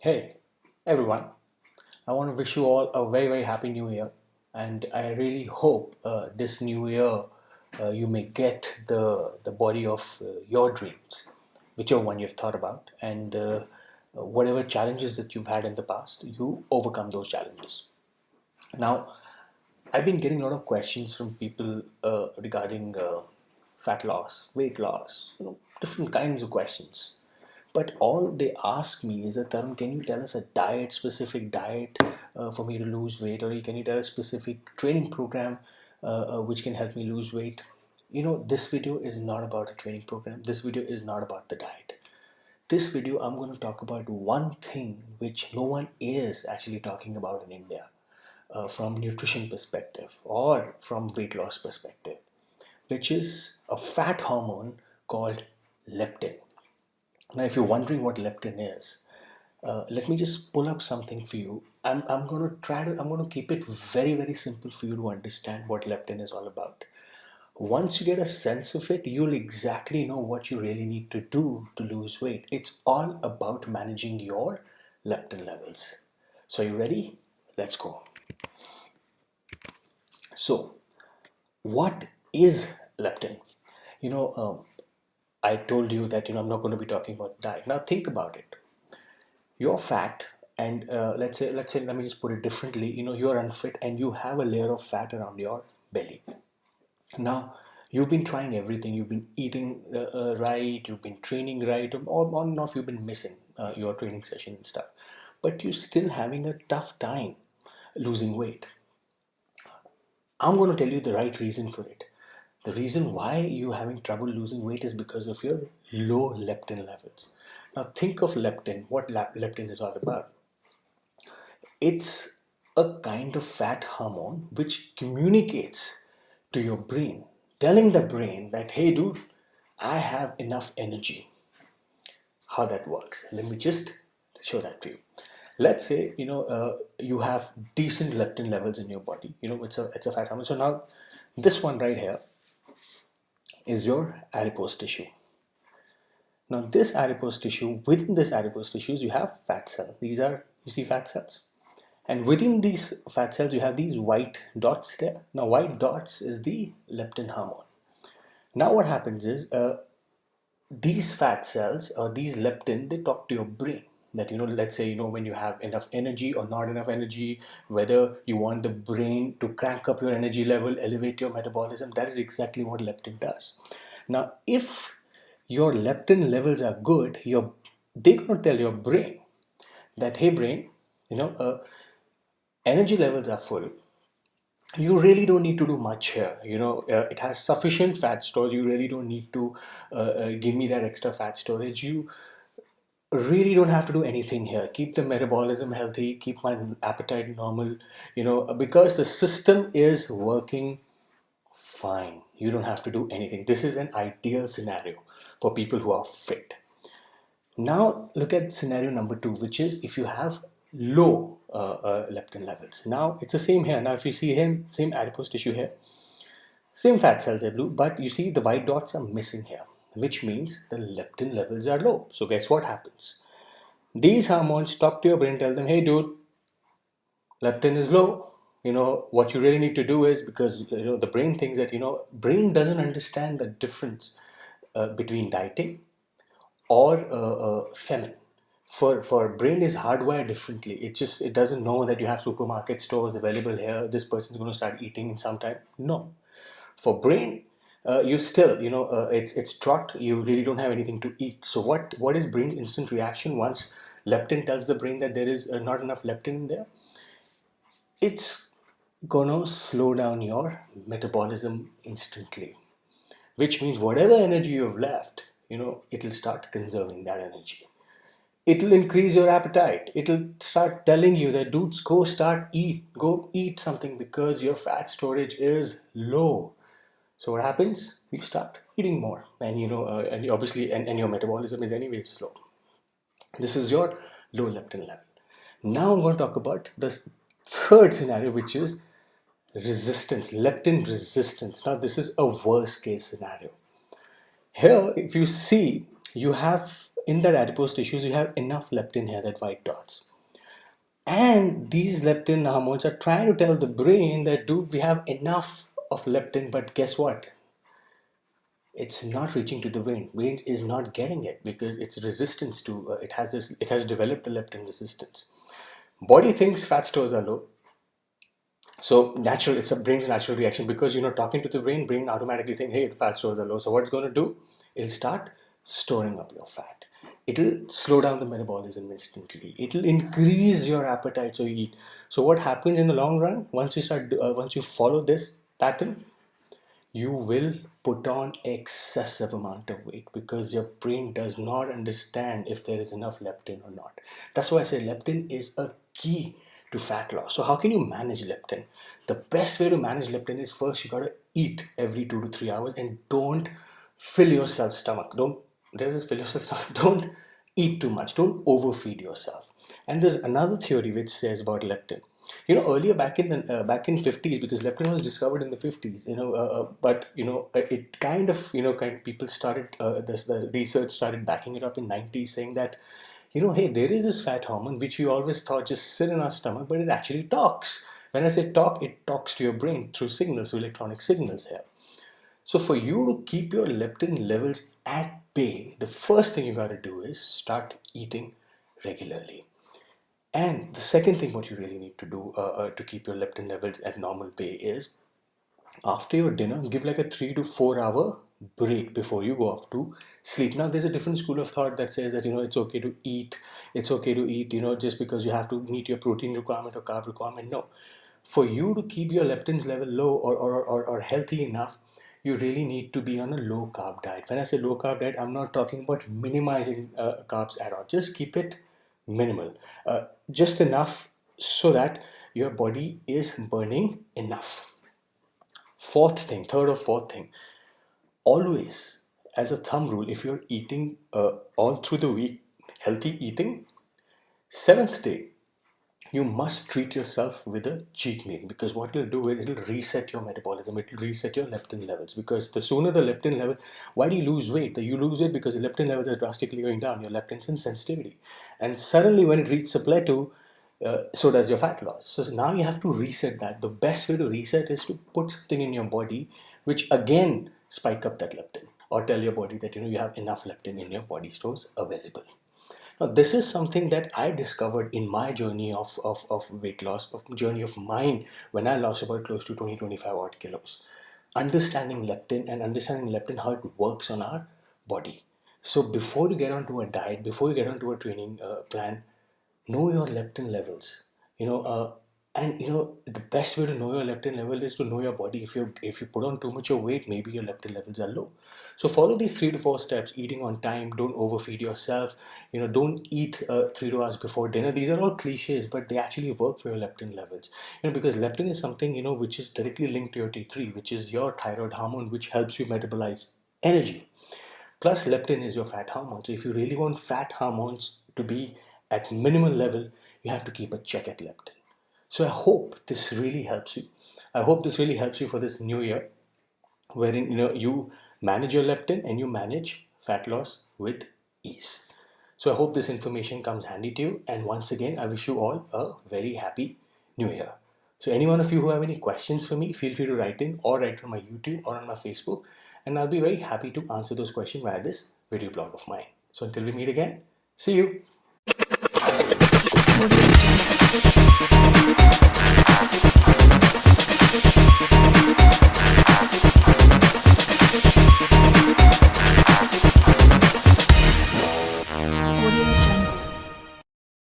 Hey, everyone. I want to wish you all a very, very happy new year. And I really hope this new year you may get the body of your dreams, whichever one you've thought about. And whatever challenges that you've had in the past, you overcome those challenges. Now, I've been getting a lot of questions from people regarding fat loss, weight loss, different kinds of questions. But all they ask me is that, Tarun, can you tell us a diet, specific diet for me to lose weight, or can you tell a specific training program which can help me lose weight? This video is not about a training program. This video is not about the diet. This video, I'm going to talk about one thing which no one is actually talking about in India from nutrition perspective or from weight loss perspective, which is a fat hormone called leptin. Now, if you're wondering what leptin is, let me just pull up something for you. I'm going to I'm going to keep it very, very simple for you to understand what leptin is all about. Once you get a sense of it, you'll exactly know what you really need to do to lose weight. It's all about managing your leptin levels. So, are you ready? Let's go. So, what is leptin? You know, I told you that I'm not going to be talking about diet. Now, think about it. You're fat, and let me just put it differently. You're unfit, and you have a layer of fat around your belly. Now, you've been trying everything. You've been eating right. You've been training right. Or on and off, you've been missing your training session and stuff. But you're still having a tough time losing weight. I'm going to tell you the right reason for it. The reason why you're having trouble losing weight is because of your low leptin levels. Now, think of leptin, what leptin is all about. It's a kind of fat hormone which communicates to your brain, telling the brain that, hey, dude, I have enough energy. How that works. Let me just show that to you. Let's say you have decent leptin levels in your body. It's a fat hormone. So now this one right here is your adipose tissue. Now this adipose tissue, within this adipose tissues, you have fat cells. These are, you see fat cells? And within these fat cells, you have these white dots there. Now white dots is the leptin hormone. Now what happens is, these fat cells or these leptin, they talk to your brain that, let's say, when you have enough energy or not enough energy, whether you want the brain to crank up your energy level, elevate your metabolism. That is exactly what leptin does. Now, if your leptin levels are good, they're going to tell your brain that, hey brain, energy levels are full. You really don't need to do much here. It has sufficient fat stores. You really don't need to give me that extra fat storage. You really don't have to do anything here. Keep the metabolism healthy, keep my appetite normal, because the system is working fine. You don't have to do anything. This is an ideal scenario for people who are fit. Now look at scenario number 2, which is if you have low leptin levels. Now it's the same here. Now if you see here, same adipose tissue here, same fat cells are blue, but you see the white dots are missing here, which means the leptin levels are low. So guess what happens? These hormones talk to your brain, tell them, hey dude, leptin is low. What you really need to do is, because the brain thinks that, brain doesn't understand the difference between dieting or famine. For brain is hardwired differently. It doesn't know that you have supermarket stores available here. This person's going to start eating in some time. No, for brain, you still, it's trot. You really don't have anything to eat. So what is brain's instant reaction once leptin tells the brain that there is not enough leptin in there? It's gonna slow down your metabolism instantly, which means whatever energy you have left, it'll start conserving that energy. It'll increase your appetite. It'll start telling you that, dudes, go eat something because your fat storage is low. So what happens? You start eating more, and and obviously, and your metabolism is anyway slow. This is your low leptin level. Now I'm going to talk about the third scenario, which is resistance, leptin resistance. Now this is a worst case scenario. Here, if you see, you have in that adipose tissues, you have enough leptin here, that white dots. And these leptin hormones are trying to tell the brain that, dude, we have enough of leptin, but guess what? It's not reaching to the brain. Brain is not getting it because it's resistance to it has developed the leptin resistance. Body thinks fat stores are low. So natural, it's a brain's natural reaction because talking to the brain automatically think, hey, the fat stores are low. So what it's going to do? It'll start storing up your fat. It'll slow down the metabolism instantly. It'll increase your appetite so you eat. So what happens in the long run? Once you follow this pattern, you will put on excessive amount of weight because your brain does not understand if there is enough leptin or not. That's why I say leptin is a key to fat loss. So how can you manage leptin? The best way to manage leptin is, first you got to eat every 2 to 3 hours and don't fill yourself stomach. Don't eat too much. Don't overfeed yourself. And there's another theory which says about leptin. Earlier back in 50s, because leptin was discovered in the 50s, but it people started the research started backing it up in 90s, saying that, hey, there is this fat hormone which we always thought just sit in our stomach, but it actually talks. When I say talk, it talks to your brain through signals, through electronic signals here. So for you to keep your leptin levels at bay, the first thing you got to do is start eating regularly. And the second thing what you really need to do to keep your leptin levels at normal bay is, after your dinner, give like a 3 to 4 hour break before you go off to sleep. Now, there's a different school of thought that says that, it's okay to eat, just because you have to meet your protein requirement or carb requirement. No. For you to keep your leptins level low or healthy enough, you really need to be on a low carb diet. When I say low carb diet, I'm not talking about minimizing carbs at all. Just keep it minimal, just enough so that your body is burning enough. Third or fourth thing, always, as a thumb rule, if you're eating all through the week, healthy eating, seventh day, you must treat yourself with a cheat meal, because what it'll do is it'll reset your metabolism, it'll reset your leptin levels. Because the sooner the leptin level, why do you lose weight? You lose weight because the leptin levels are drastically going down, your leptin sensitivity, and suddenly when it reaches a plateau, so does your fat loss. So now you have to reset that. The best way to reset is to put something in your body which again spike up that leptin, or tell your body that you have enough leptin in your body stores available. Now, this is something that I discovered in my journey of weight loss, of journey of mine, when I lost about close to 20-25 odd kilos. Understanding leptin, how it works on our body. So before you get onto a diet, before you get onto a training plan, know your leptin levels. The best way to know your leptin level is to know your body. If you put on too much of weight, maybe your leptin levels are low. So follow these 3 to 4 steps: eating on time, don't overfeed yourself, don't eat 3 hours before dinner. These are all cliches, but they actually work for your leptin levels. Because leptin is something which is directly linked to your T3, which is your thyroid hormone, which helps you metabolize energy. Plus, leptin is your fat hormone. So if you really want fat hormones to be at minimal level, you have to keep a check at leptin. So I hope this really helps you. I hope this really helps you for this new year, wherein you manage your leptin and you manage fat loss with ease. So I hope this information comes handy to you. And once again, I wish you all a very happy new year. So any one of you who have any questions for me, feel free to write in, or write on my YouTube or on my Facebook, and I'll be very happy to answer those questions via this video blog of mine. So until we meet again, see you.